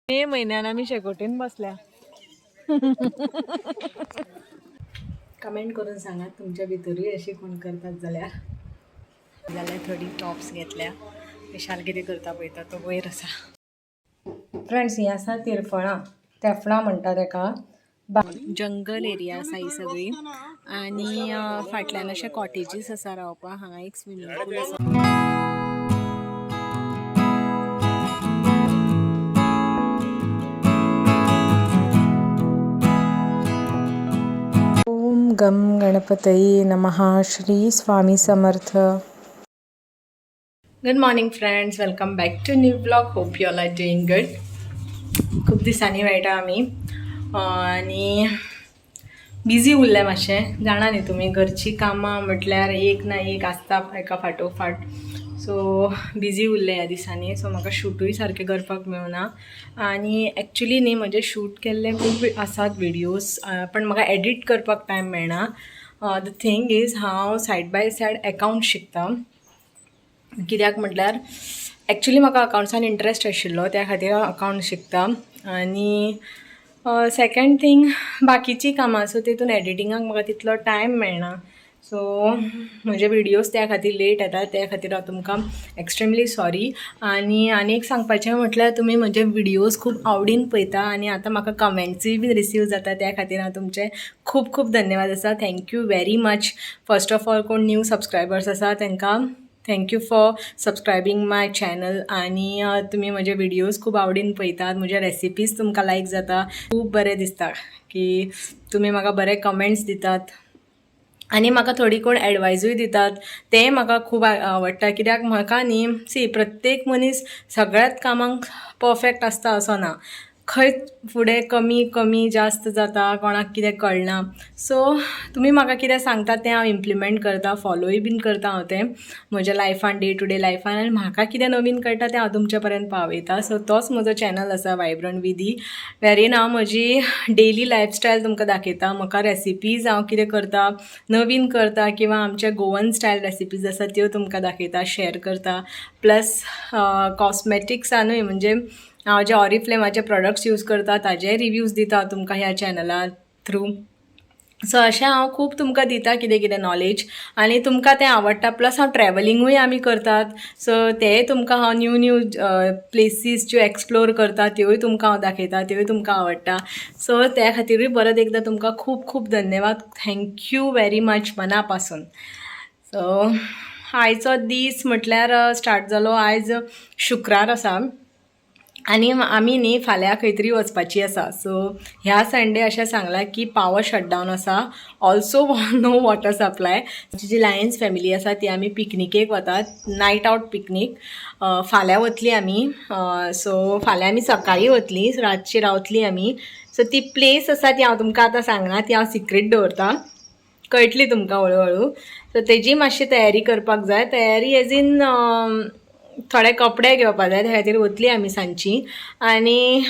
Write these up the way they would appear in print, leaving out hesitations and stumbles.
मे महिन्यान आम्ही शेकोटीन बसल्या. कमेंट करून सांगा तुमच्या भितरूय अशी कोण करतात जाल्यार थोडी टॉप्स घेतल्या. विशाल कितें करता पळयता तो वयर आसा. फ्रेंड्स, ही आसा तिरफळां. तेफळां म्हणटा तेका. जंगल एरिया आसा ही सगळी आणि फाटल्यान अशे कॉटेजीस आसा रावपाक. हांगा एक स्विमींग पूल आसा. ओम गम गणपतये नमः. Shri Swami Samarth. Good morning friends, welcome back to new blog. Hope you all are doing good. खूप दिसांनी मेळटा आमी आणि बिजी उरलें मातशें. जाणा न्ही तुमी, घरची कामां म्हटल्यार एक ना एक आसता एका फाटोफाट. सो बिजी उरलें ह्या दिसांनी. सो म्हाका शूटूय सारकें करपाक मेळना आणि एक्चुली न्ही म्हजे शूट केल्ले खूब आसात व्हिडियोज, पण म्हाका एडिट करपाक टायम मेळना. द थिंग इज हांव सायड बाय सायड अकाउंट शिकता. कित्याक म्हटल्यार एक्चुली म्हाका अकाउंट्सान इंट्रस्ट आशिल्लो, त्या खातीर हांव अकाउंट शिकता. आणि सेकंड थिंग बाकीची कामां, सो तितून एडिटिंगाक म्हाका तितलो टायम मेळना. सो म्हजे व्हिडियोज त्या खातीर लेट येतात. त्या खातीर हांव तुमकां एक्स्ट्रीमली सॉरी. आनी एक सांगपाचें म्हटल्यार तुमी म्हजे व्हिडियोज खूब आवडीन पळयता आणि आतां म्हाका कमेंट्सूय बी रिसीव जाता. त्या खातीर हांव तुमचे खूब खूब धन्यवाद आसा. Thank you very much. First of all कोण न्यू सबस्क्रायबर्स आसा तांकां थँक्यू फॉर सबस्क्रायबींग माय चॅनल. आणि तुमी म्हजे व्हिडियोज खूब आवडीन पळयतात. म्हजे रेसिपीज तुमकां लायक जाता. खूब बरें दिसता की तुमी म्हाका बरे कमेंट्स दितात आणि म्हाका थोडी कोण एडवायजूय दितात. तें म्हाका खूब आवडटा. कित्याक म्हाका न्ही प्रत्येक मनीस सगळ्यात कामांक परफेक्ट आसता असो ना. खंय फुडें कमी जास्त जाता, कोणाक कितें कळना. सो तुमी म्हाका कितें सांगता तें हांव इम्प्लिमेंट करता, फॉलोय बीन करता हांव तें म्हज्या लायफान, डे टू डे लायफान. आनी म्हाका कितें नवीन कळटा तें हांव तुमचे पर्यंत पावयता. सो तोच म्हजो चॅनल आसा वायब्रंट विधी, वेरीन हांव म्हजी डेली लायफस्टायल तुमकां दाखयता. म्हाका रेसिपीज हांव कितें करता, नवीन करता, किंवा आमचे गोवन स्टायल रेसिपीज आसा त्यो तुमकां दाखयता, शेअर करता. प्लस कॉस्मेटिक्सानूय, म्हणजे हांव जे ऑरिफ्लेमाचे प्रोडक्ट्स यूज करता ताजे रिव्यूज दिता तुमकां ह्या चॅनला थ्रू. सो अशें हांव खूब तुमकां दिता कितें कितें नॉलेज आनी तुमकां तें आवडटा. प्लस हांव ट्रॅवलिंगूय आमी करतात. सो तेंय तुमकां हांव न्यू प्लेसीस ज्यो एक्सप्लोर करता त्योय तुमकां हांव दाखयता, त्योय तुमकां आवडटा. सो त्या खातीरूय परत एकदां तुमकां खूब खूब धन्यवाद. थँक्यू व्हेरी मच मना पासून. सो आयचो दीस म्हटल्यार स्टार्ट जालो. आयज शुक्रार आसा आनी आमी न्ही फाल्यां खंय तरी वचपाची आसा. सो ह्या संडे अशें सांगलां की पावर शटडावन आसा. Also no water supply. जी लायन्स फॅमिली आसा ती आमी पिकनिकेक वतात, नायट आउट पिकनीक. फाल्यां वतली आमी. सो फाल्यां आमी सकाळीं वतली, रातची रावतली आमी. सो ती प्लेस आसा ती हांव तुमकां आतां सांगना, ती हांव सिक्रेट दवरतां. कळटली तुमकां हळू हळू. सो तेजी मातशी तयारी करपाक जाय. तयारी एज इन थोडे कपडे घेवपाक जाय, त्या खातीर वतली आमी सांजची. आनी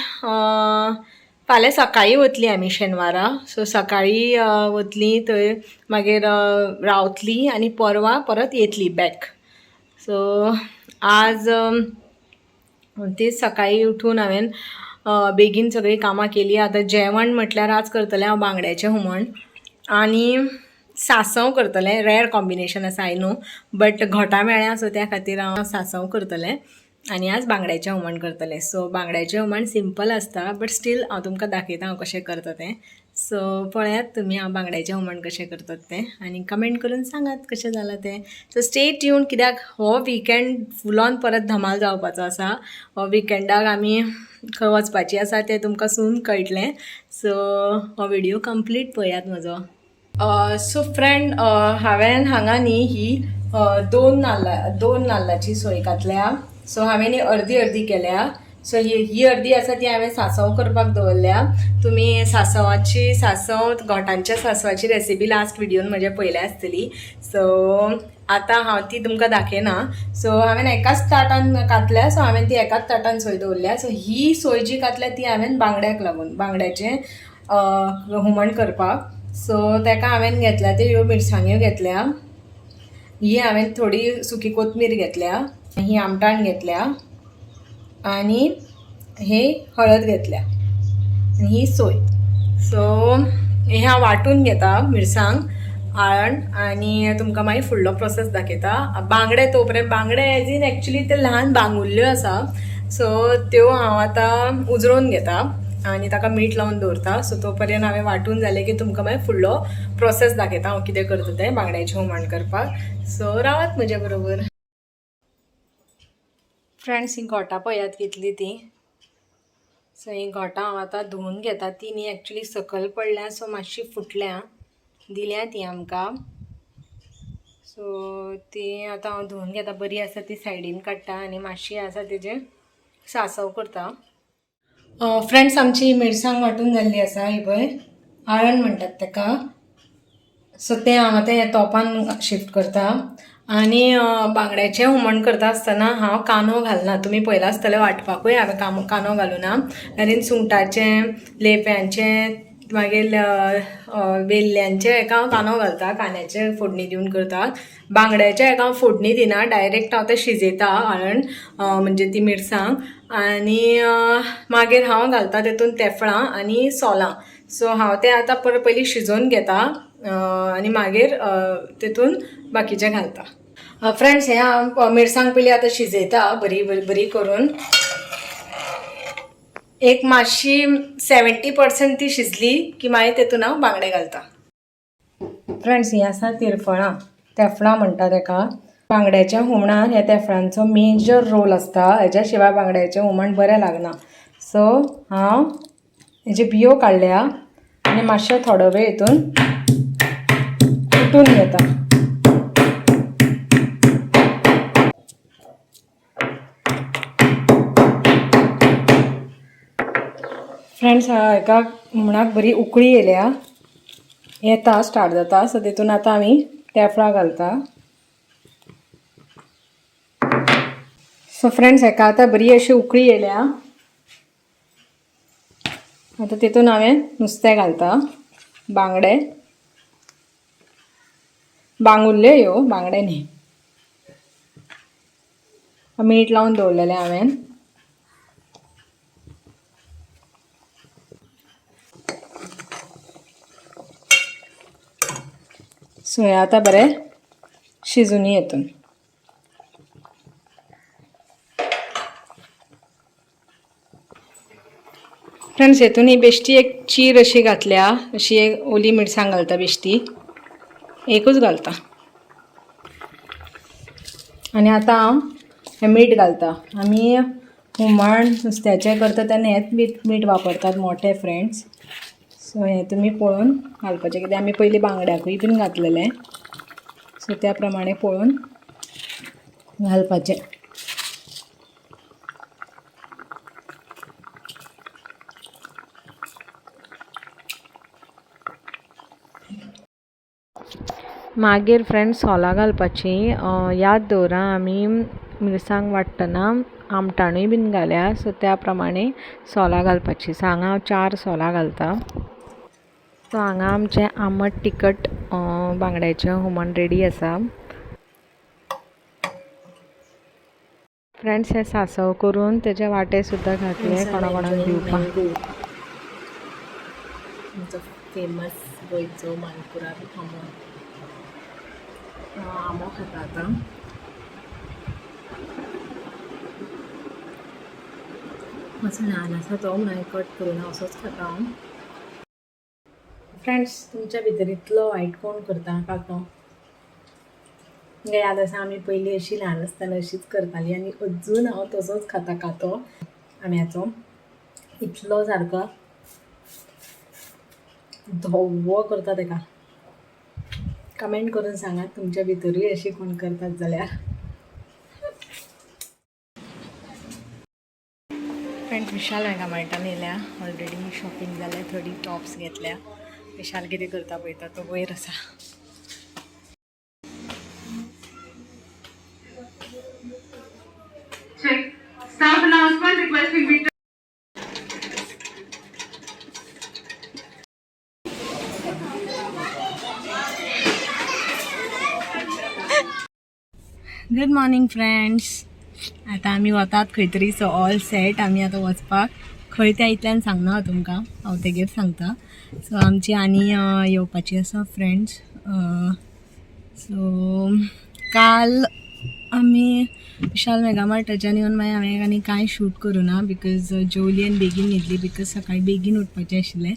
फाल्यां सकाळीं वतली आमी शेनवारा. सो सकाळीं वतली, थंय मागीर रावतली आनी परवां परत येतली बॅक. सो आज तीच सकाळीं उठून हांवें बेगीन सगळी कामां केलीं. आतां जेवण म्हटल्यार आज करतलें हांव बांगड्याचें हुमण आनी सांसव करतलें. रेअर कॉम्बिनेशन आसा आय नो, बट घोटां मेळ्ळ्या सो त्या खातीर हांव सांसव करतलें आनी आज बांगड्याचें हुमण करतलें. सो बांगड्याचें हुमण सिंपल आसता, बट स्टील हांव तुमकां दाखयता हांव कशें करता तें. सो पळयात तुमी हांव बांगड्याचें हुमण कशें करतात तें आनी कमेंट करून सांगात कशें जालां तें. सो स्टे ट्यून, कित्याक हो विकेंड फूल ऑन परत धमाल जावपाचो आसा. हो विकेंडाक आमी खंय वचपाची आसा तें तुमकां सून कळटलें. सो हो व्हिडियो कंप्लीट पळयात म्हजो. सो फ्रेंड, हांवें हांगा न्ही ही दोन नाल्लाची सोय घातल्या. सो हांवें ही अर्दी केल्या. सो ही अर्दी आसा ती हांवें सांसव करपाक दवरल्या. तुमी सांसव घोटांच्या सांसवाची रेसिपी लास्ट व्हिडियोन म्हजे पळयल्या आसतली. सो आतां हांव ती तुमकां दाखयना. सो हांवें एकाच ताटान घातल्या. सो हांवें ती एकाच ताटान सोय दवरल्या. सो ही सोय जी घातल्या ती हांवें बांगड्याक लागून, बांगड्याचें हुमण करपाक. सो ताका हांवें घेतल्या त्यो ह्यो मिरसांग्यो घेतल्या. ही हांवें थोडी सुकी कोथमीर घेतल्या. ही आमटाण घेतल्या आनी हे हळद घेतल्या आणि ही सोय. सो हे हांव वाटून घेता मिरसांग आळण आणि तुमकां मागीर फुडलो प्रोसेस दाखयता. बांगडे तोपर्यंत बांगडे एज इन एक्चुली ते ल्हान बांगुल्ल्यो आसा, सो त्यो हांव आतां उजरोवन घेता आणि ताका मीठ लावून दवरता. सो तोपर्यंत हांवें वाटून जालें की तुमकां मागीर फुडलो प्रोसेस दाखयता हांव कितें करता तें बांगड्याचें हुमण करपाक. सो रावात म्हज्या बरोबर. फ्रेंड्स, ही घोटां पळयात कितली ती. सो ही घोटां हांव आतां धुवून घेता. ती न्ही एक्चुली सकयल पडल्या, सो मातशी फुटल्या, दिल्या ती आमकां. सो ती आतां हांव धुवून घेता. बरी आसा ती सायडीन काडटा आणि मातशी आसा तेजें सासव करता. फ्रेंड्स, आमची मिरसांग वाटून जाल्ली आसा. ही पळय आळण म्हणटात ताका. सो तें हांव आतां ह्या तोपान शिफ्ट करता आणि बांगड्याचें हुमण करता आसतना हांव कांदो घालना. तुमी पळयला आसतलें वाटपाकूय हांवें कांदो घालूना. कारण सुंगटाचें, लेप्यांचें, मागीर वेल्ल्यांचें हेका हांव कांदो घालता. कांद्याचें फोडणी दिवन करता. बांगड्याच्या हेका हांव फोडणी दिना, डायरेक्ट हांव तें शिजयता आळण म्हणजे ती मिरसांग, आणि मागीर हांव घालता तेतून तेफळां आनी सोलां. सो हांव तें आतां पयलीं शिजोवन घेता आणि मागीर तेतून बाकीचें घालता. फ्रेंड्स, हे हांव मिरसांग पयलीं आतां शिजयता बरी करून. एक मातशी 70% ती शिजली की मागीर तेतून हांव बांगडे घालता. फ्रेंड्स, ही आसा तिरफळां, तेफळां म्हणटा ताका. बांगड्याच्या हुमणान ह्या तेफळांचो मेजर रोल आसता. हेज्या शिवाय बांगड्याचें हुमण बरें लागना. सो हांव हेजे बियो काडल्या आनी मातशें थोडो वेळ हितून कुटून घेता. फ्रेंड्स, हेका हुमणाक बरी उकळी येता स्टार्ट जाता. सो तितून आतां आमी तेफळां घालता. सो फ्रेंड्स, हेका आतां बरी अशी उकळी येयल्या. आतां तितून हांवें नुस्तें घालता. बांगडे, बांगुल्ल्यो ह्यो, बांगडे न्ही. मीठ लावून दवरलेलें हांवें. सो हे आतां बरें शिजून येतून. फ्रेंड्स, हेतून ही बेश्टी एक चीर अशी घातल्या. अशी एक ओली मिरसांग घालता बेश्टी, एकूच घालता. आणि आतां हांव हें मीठ घालता. आमी हुमण नुस्त्याचें करता तेन्ना हेंच मीठ वापरतात मोठे फ्रेंड्स. सो हें तुमी पळोवन घालपाचें, कित्याक आमी पयलीं बांगड्याकूय बीन घातलेलें. सो त्या प्रमाणे पळोवन घालपाचें. मागीर फ्रेंड्स, सोलां घालपाची. याद दवरा, आमी मिरसांग वाटतना आमटाणूय बीन घाल्या, सो त्या प्रमाणे सोलां घालपाची. सो हांगा हांव 4 सोलां घालता. सो हांगा आमचें आमट तिखट बांगड्याचें हुमण रेडी आसा. फ्रेंड्स, हे सासव करून तेजे वाटे सुद्दां घातले कोणाक दिवपाक. फेमस गोंयचो मानकुराद आंबो खाता आतां. मातसो ल्हान आसा तो, म्हणून कट करून असोच खाता हांव. फ्रेंड्स, तुमच्या भितर इतलो वायट कोण करता काको? याद आसा आमी पयलीं अशी ल्हान आसतना अशीच करतालीं आनी अजून हांव तसोच खाता कातो आम्याचो. इतलो सारको धवो करता ताका. कमेंट करून सांगात तुमच्या भितरूय अशी कोण करतात जाल्यार. फ्रेंड्स, विशाल मेगा मार्टान येयल्या. ऑलरेडी शॉपिंग जाल्या, 30 टॉप्स घेतल्या. विशाल कितें करता पळयता, तो वयर आसा. Good morning friends. आता आमी वतात खंय तरी. So all set. आमी आतां वचपाक खंय त्या इतल्यान सांगना हांव तुमकां, हांव तेगेर सांगता. सो आमची आनी येवपाची आसा फ्रेंड्स. सो काल आमी विशाल मेगामार्टाच्यान येवन मागीर हांवें आनी कांय शूट करूं ना बिकॉज जेवली आनी बेगीन न्हिदली बिकॉज सकाळीं बेगीन उठपाचें आशिल्लें.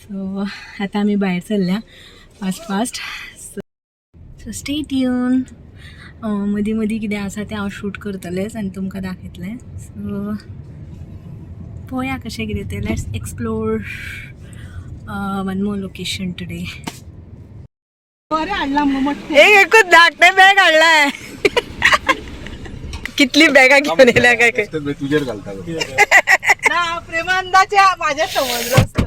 सो आतां आमी भायर सरल्या फास्ट. So stay tune. मदीं मदीं कितें आसा तें हांव शूट करतलेंच आनी तुमकां दाखयतलें. सो पळोवया कशें कितें तें. Let's explore one more location today. एकूच धाकटे बॅग हाडलाय. कितली बॅगा घेऊन येल्या काय काय तुझेर घालता प्रेमानंदाच्या माझ्या समजलं असतं.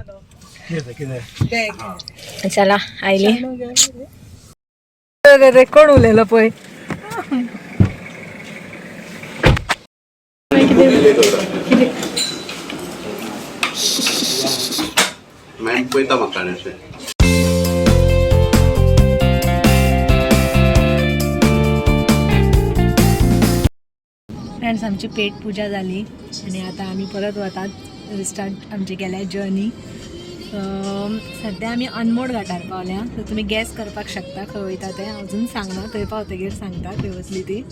चला आयली. कोण उलयलो पळय. मॅम पळयता म्हाका अशें. फ्रेंड्स आमची पेट पूजा जाली आनी आतां आमी परत वतात. रिस्टार्ट आमची केल्या जर्नी. सद्या आमी अनमोड घाटार पावल्या. सो तुमी गॅस करपाक शकता खंय वयता तें. हांव अजून सांगना, थंय पावतगीर सांगता खंय वचली ती.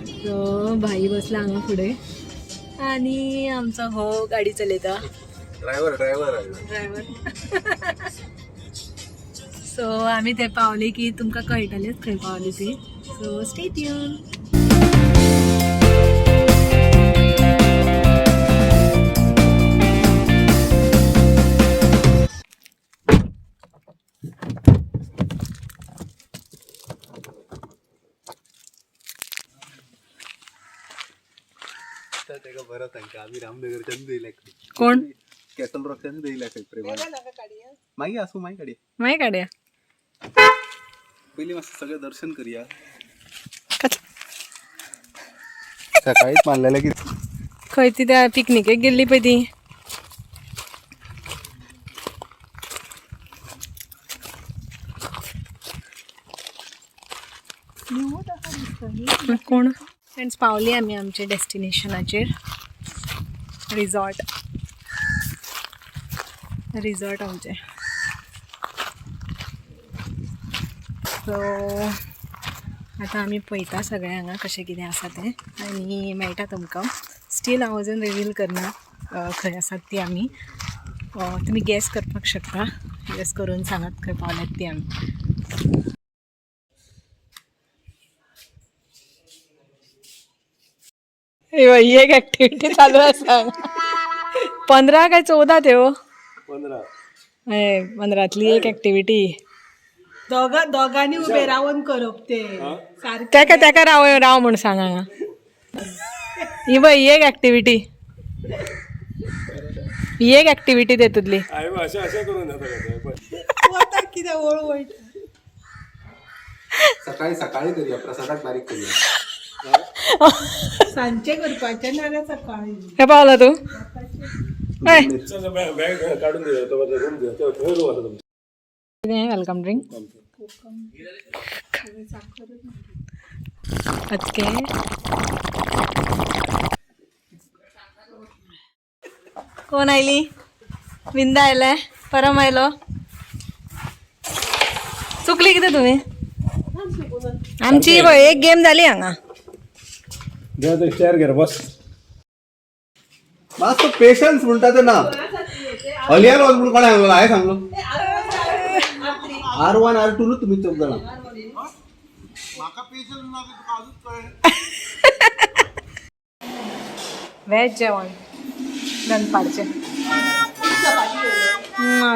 सो भाई बसला हांगा फुडें आनी आमचो हो गाडी चलयता. ड्रायव्हर. सो आमी थंय पावली की तुमकां कळटलेंच खंय पावली ती. So stay tune. आम्ही रामनगरच्यान दिल्या कोण कॅसल रॉकच्यान दिल्या खंय प्रेमान. मागीर आसूं मागीर काडया. पयलीं मातशें सगळें दर्शन करया. सकाळीच मारलेलें की खंय ती त्या पिकनिकेक गेल्ली पळय ती. कोण. फ्रेंड्स पावली आमी आमच्या डेस्टिनेशनाचेर. रिजॉर्ट आमचें. सो आतां आमी पळयता सगळें हांगा कशें कितें आसा तें आनी मेळटा तुमकां. स्टील हांव अजून रिवील करना खंय आसात ती आमी. तुमी गॅस करपाक शकता. गॅस करून सांगात खंय पावल्यात ती आमी. ही एक ऍक्टिव्हिटी चालू आसा. 15 काय 14 त्यो 15तली एक ऍक्टिव्हिटी. दोघांनी उभे रावून करप ते तेका राव म्हूण सांग हांगा. ही पळय ही एक ऍक्टिव्हिटी. ही एक ऍक्टिव्हिटी तेतूंतली. कितें वळवळ सकाळी सकाळी करया. प्रसादाक बारीक करया. सांजचे करपाचे नाल्यार सकाळी. हे पावला तू. Welcome drink. कोण आयली. विंदा आयले. परम आयलो. चुकली कितें तुमी. आमची एक गेम जाली हांगा. चेअर घे बस. मातसो पेशन्स म्हणटा ते ना. हलियार वच म्हणून कोणें सांगलो. हांवें सांगलो. R1 R2 तुम्ही चौग जाणां. वेज जेवण दनपारचें.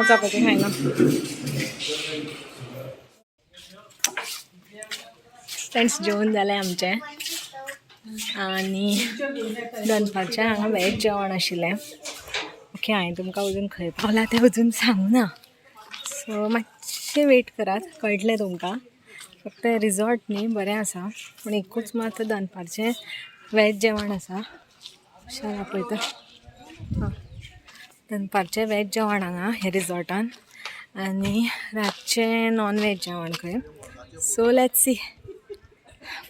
चपाती खायना. फ्रेंड्स जेवण जालें आमचें आनी दनपारचें हांगा वेज जेवण आशिल्लें. ओके हांवें तुमकां अजून खंय पावला तें अजून सांगूना. सो मातशें वेट करात कळटलें तुमकां. फक्त रिजॉर्ट न्ही बरें आसा पूण एकूच मात दनपारचें वेज जेवण आसा. शाळा पळयता. दनपारचें वेज जेवण हांगा हे रिजॉर्टान आनी रातचें नॉन वेज जेवण खंय. So let's see.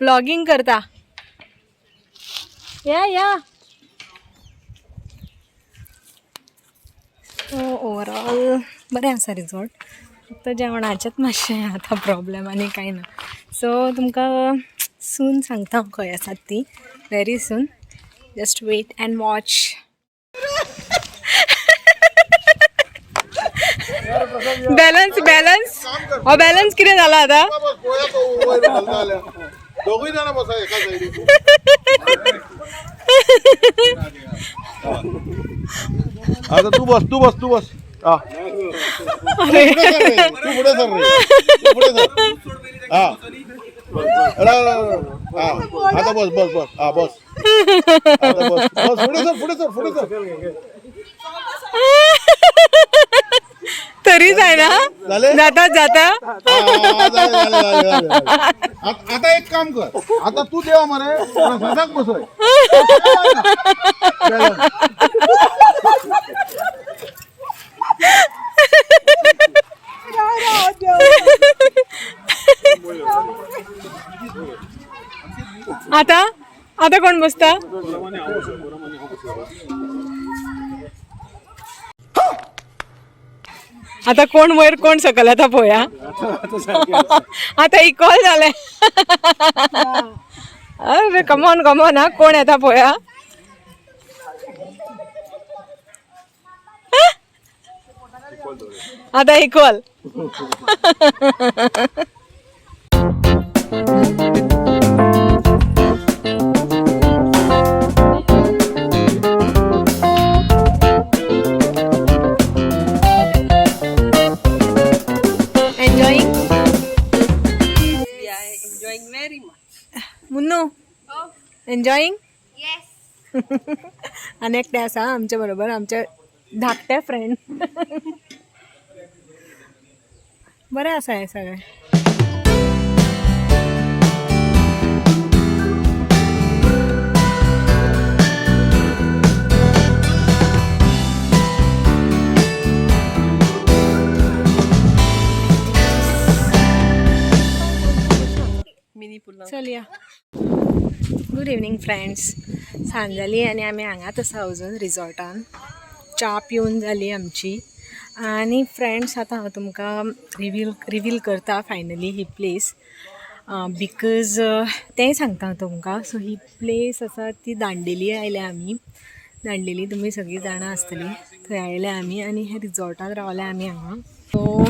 व्लॉगिंग करता. या ओवरऑल बरें आसा रिजॉर्ट. फक्त जेवणाचेंच मातशें आतां प्रॉब्लेम आनी कांय ना. सो तुमकां सून सांगता हांव खंय आसात ती. Very soon. Just wait and watch. Balance balance हो बॅलन्स कितें जाला आतां. दोघी जण बसा एका साईडी. आता तू बस हा तू पुढे सर हा आता बस हा बस आता बस पुढे सर तरी जाय ना जाता आता एक काम कर. आता तू देवा मरे सदाक बसय. आता आता कोण बसता. आता कोण वयर कोण सकल आता पळया. आता इक्वल जाले. अरे कमॉन हा कोण येता पळया. आता इक्वल. मुन्नू एन्जॉईंग. आणि एकटे आसा आमच्या बरोबर आमचे धाकटे फ्रेंड. बरें आसा हे सगळें. चल या. Good evening friends. सांज जाली आनी आमी हांगाच आसा अजून रिजॉर्टान. च्या पिवन जाली आमची. आनी फ्रेंड्स आतां हांव तुमकां रिवील करता फायनली ही प्लेस. बिकॉज तेंय सांगता हांव तुमकां. सो ही प्लेस आसा ती दांडेली आयल्या आमी. दांडेली तुमी सगळीं जाणां आसतलीं. थंय आयल्या आमी आनी हे रिजॉर्टान रावल्या आमी हांगा. सो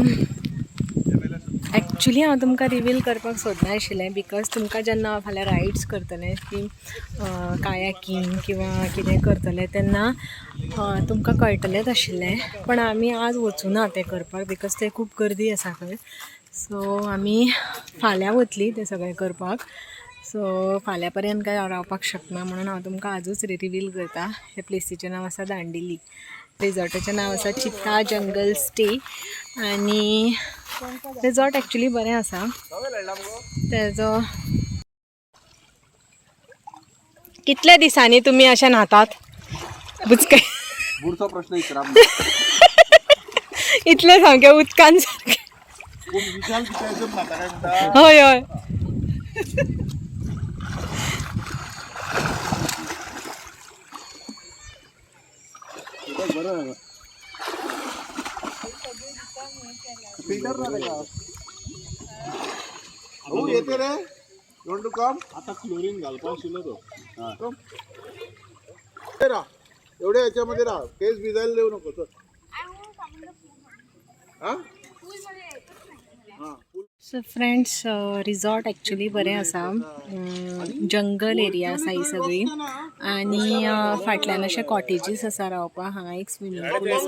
एक्चुली हांव तुमकां रिवील करपाक सोदना आशिल्लें. बिकॉज तुमकां जेन्ना हांव फाल्यां रायड्स करतलें की कायाकींग किंवा कितें करतलें तेन्ना तुमकां कळटलेंच आशिल्लें. पण आमी आज वचूना तें करपाक बिकॉज तें खूब गर्दी आसा थंय. सो आमी फाल्यां वतलीं तें सगळें करपाक. सो फाल्यां पर्यंत काय रावपाक शकना म्हणून हांव तुमकां आजूच रिवील करता. हे प्लेसीचें नांव आसा दांडेली. रिजॉर्टाचें नांव आसा चिता जंगल स्टे. आनी रिजॉर्ट एक्चुली बरें आसा. तेजो कितले दिसांनी तुमी अशें न्हातात बुचके. पुढचा प्रश्न विचारा. इतले सामके उदकान सारके. विशाल विचारायचं म्हाता काय म्हणता. हय हय. बरं फिल्टर राहते का. हो येते रे. You want to come. आता क्लोरीन घालपा आशिल्लो तो. हां राह एवढ्या याच्यामध्ये राह. केस भिजायला देऊ नको. चल हां. सो फ्रेंड्स रिजॉर्ट एक्चुली बरें आसा. जंगल एरिया आसा ही सगळी. आनी फाटल्यान अशे कॉटेजीस आसा रावपाक. हांगा एक स्विमींग पूल आसा.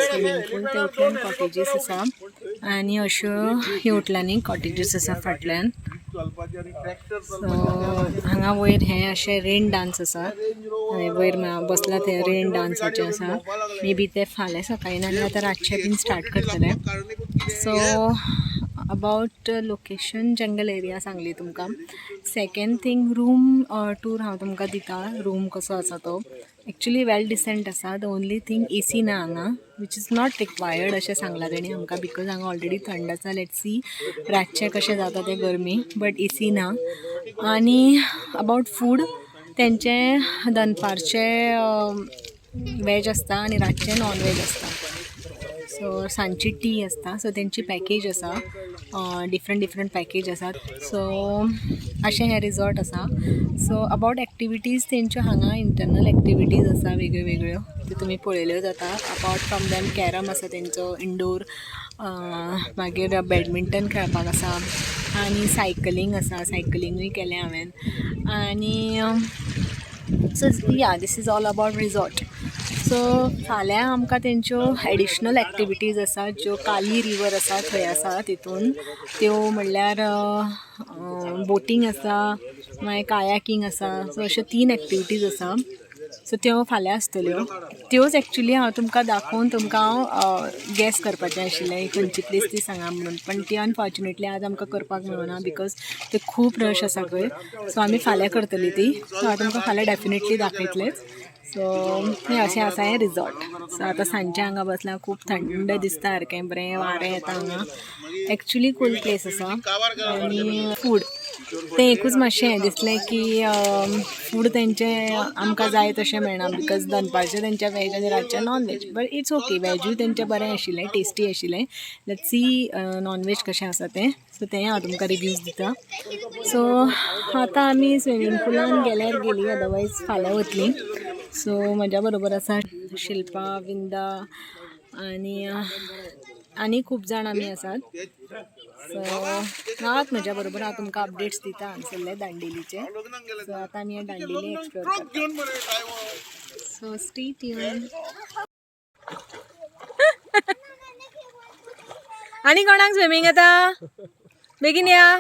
स्विमींग पूल ते उटल्यान कॉटेजीस आसा. आनी अश्यो हेवटल्यांनी कॉटेजीस आसा फाटल्यान. सो हांगा वयर हे अशे रेन डान्स आसा. वयर बसला ते रेन डान्साचे आसा. मे बी ते फाल्यां सकाळीं नाल्यार आतां रातचे बीन स्टार्ट करतले. So about location jungle area सांगली तुमकां. सेकेंड थिंग रूम टूर हांव तुमकां दिता. रूम कसो आसा तो एक्चुली वेल डिसेंट आसा. द ओन्ली थिंग एसी ना हांगा वीच इज नॉट रिक्वायर्ड अशें सांगलां तेणी आमकां. बिकॉज हांगा ऑलरेडी थंड आसा. लेट्स सी रातचें कशें जाता तें गरमी. बट एसी ना. आनी अबाउट फूड त्यांचे दनपारचे वेज आसता आनी रातचे नॉन वेज आसता. सो सांजची टी आसता. सो तेंची पॅकेज आसा, डिफरंट पॅकेज आसात. सो अशें हें रिजॉर्ट आसा. सो अबावट एक्टिविटीज तेंच्यो हांगा इंटरनल एक्टिविटीज आसा वेगळ्यो वेगळ्यो, त्यो तुमी पळयल्यो जाता. अपार्ट फ्रॉम दॅम कॅरम आसा तेंचो इंडोर, मागीर बॅडमिंटन खेळपाक आसा आनी सायकलींग आसा. सायकलिंगूय केलें हांवें. आनी सो या this is all about resort. So फाल्यां आमकां तेंच्यो एडिशनल एक्टिविटीज आसा ज्यो काली रिवर आसा थंय आसा. तितून त्यो म्हणल्यार बोटींग आसा, मागीर कायाकींग आसा. सो अश्यो 3 एक्टिविटीज आसा. सो त्यो फाल्यां आसतल्यो. त्योच एक्चुली हांव तुमकां दाखोवन तुमकां हांव गॅस करपाचें आशिल्लें खंयची प्लेस ती सांगा म्हणून, पण ती अनफॉर्च्युनेटली आज आमकां करपाक मेळना बिकॉज ते खूब रश आसा खंय. सो आमी फाल्यां करतली ती. सो हांव तुमकां फाल्यां डेफिनेटली दाखयतलेंच. सो हें अशें आसा हें रिजॉर्ट. सो आतां सांजचें हांगा बसलां, खूब थंड दिसता सारकें, बरें वारें येता हांगा. एक्चुली कूल प्लेस आसा. आनी फूड तें एकूच मातशें हें दिसलें की फूड तेंचें आमकां जाय तशें मेळना बिकॉज दनपारचें तेंचें वेज आनी रातचें non veg. But it's okay, वेजूय तेंचें बरें आशिल्लें, टेस्टी आशिल्लें. लेट्स सी नॉन वेज कशें आसा तें. सो तें हांव तुमकां रिव्यूज दिता. सो आतां आमी स्विमींग पुलान गेल्यार गेलीं, अदरवायज फाल्यां वतलीं. सो म्हज्या बरोबर आसा शिल्पा, विंदा आनी खूब जाण आमी आसात. सो रावात म्हज्या बरोबर, हांव तुमकां अपडेट्स दिता हांगसरले दांडेलीचे. सो आतां आमी दांडेली एक्सप्लोर करता. So stay tune. आनी कोणाक स्विमींग येता? बेगीन या.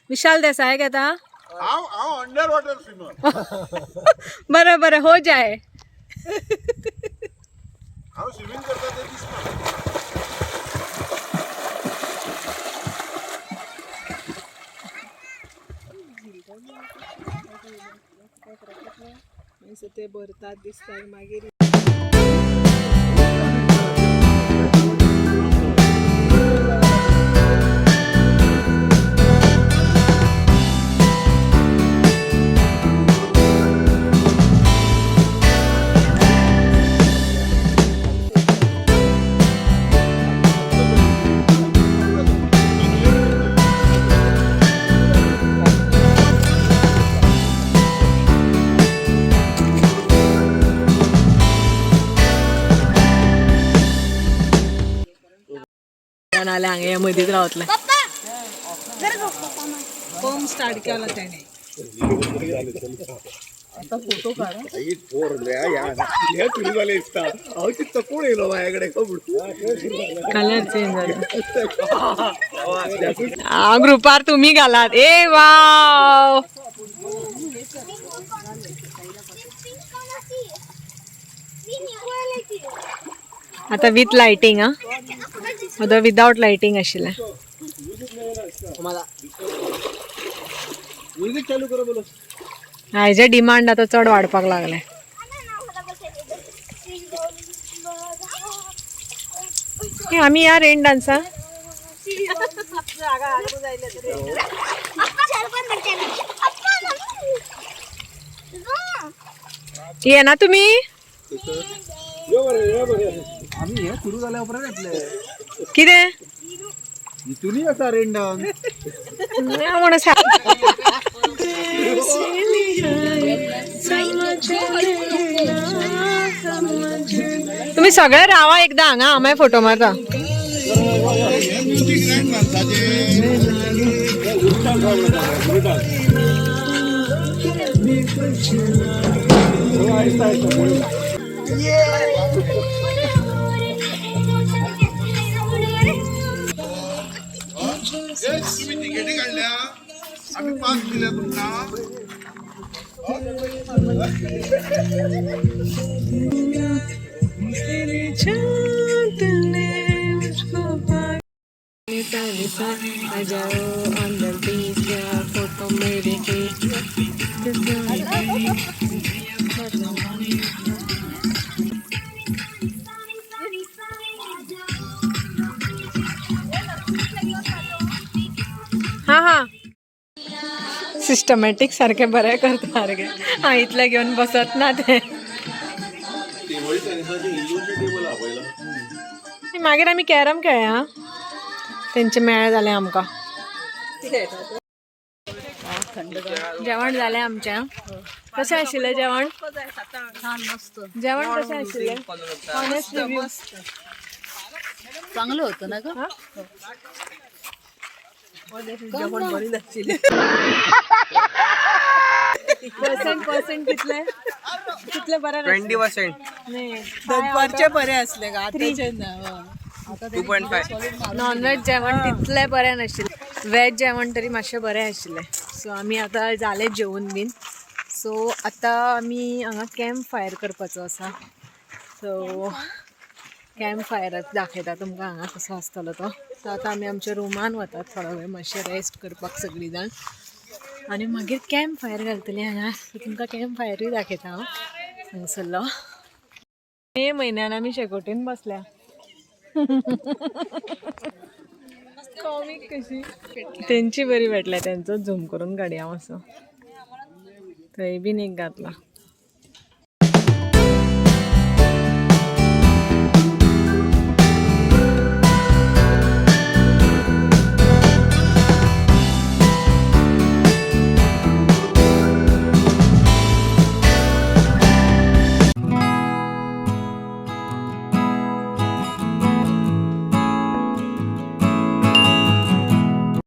विशाल देसाय येता? हांव अंडर वॉटर स्विमर. बरं बरं, हो जाय. हांव स्विमींग करता तें दिसता. ते भरतात दिसतात मागीर. नाल्या हांगा या मदींच रावतलें. पंप स्टार्ट केला त्याने. आता फोटो काढा. कलर चेंज झाला. ग्रुपार तुम्ही घालात. ए वाव. आता विथ लाइटिंग, आता विदाउट लाइटिंग आशिल्लें. हायचे डिमांड आता चड वाडपाक लागले. आमी या रेन डान्सा. ये ना तुम्ही. आम्ही हे सुरू झाल्या उपरांत येतले. कितें इथूनही असा रेन डान्स म्हणून तुम्ही सगळे रावा एकदा हांगा, हांव मागीर फोटो मारता. तुम्ही तिकेटी काढल्या, आम्ही पास दिल्या तुमका. हाँ हाँ. सिस्टमॅटिक सारखे बरे करता सारखे हा इथले घेऊन बसत ना ते मागीर आम्ही कॅरम खेळया त्यांचे मेळ झाले आमकां जेवण झाले आमच्या कशें आशिल्लें जेवण जेवण कशें आशिल्लें ऑनेस्ट रिव्ह्यू चांगलं होतं ना ग पर्सेंट कितले कितले बरे 20%. नाही दनपारचे बरे असले का आताचे ना 2.5. नॉनव्हेज जेवण तितले बरे नाशिल्ले व्हेज जेवण तरी मातशें बरें आशिल्लें सो आमी आतां जाले जेवून बीन सो आतां आमी हांगा कॅम्प फायर करपाचो आसा सो कॅम्प फायराक दाखयता तुमकां हांगा कसो आसतलो तो सो आतां आमी आमच्या रुमान वतात थोडो वेळ मातशें रेस्ट करपाक सगळीं जाण आनी मागीर कॅम्प फायर घालतलीं हांगा सो तुमकां कॅम्प फायरूय दाखयता हांव हांगसरलो मे म्हयन्यान आमी शेकोटीन बसल्या कॉमिक कशी तेंची बरी भेटल्या त्यांचो झूम करून काडया मातसो थंय बीन एक घातला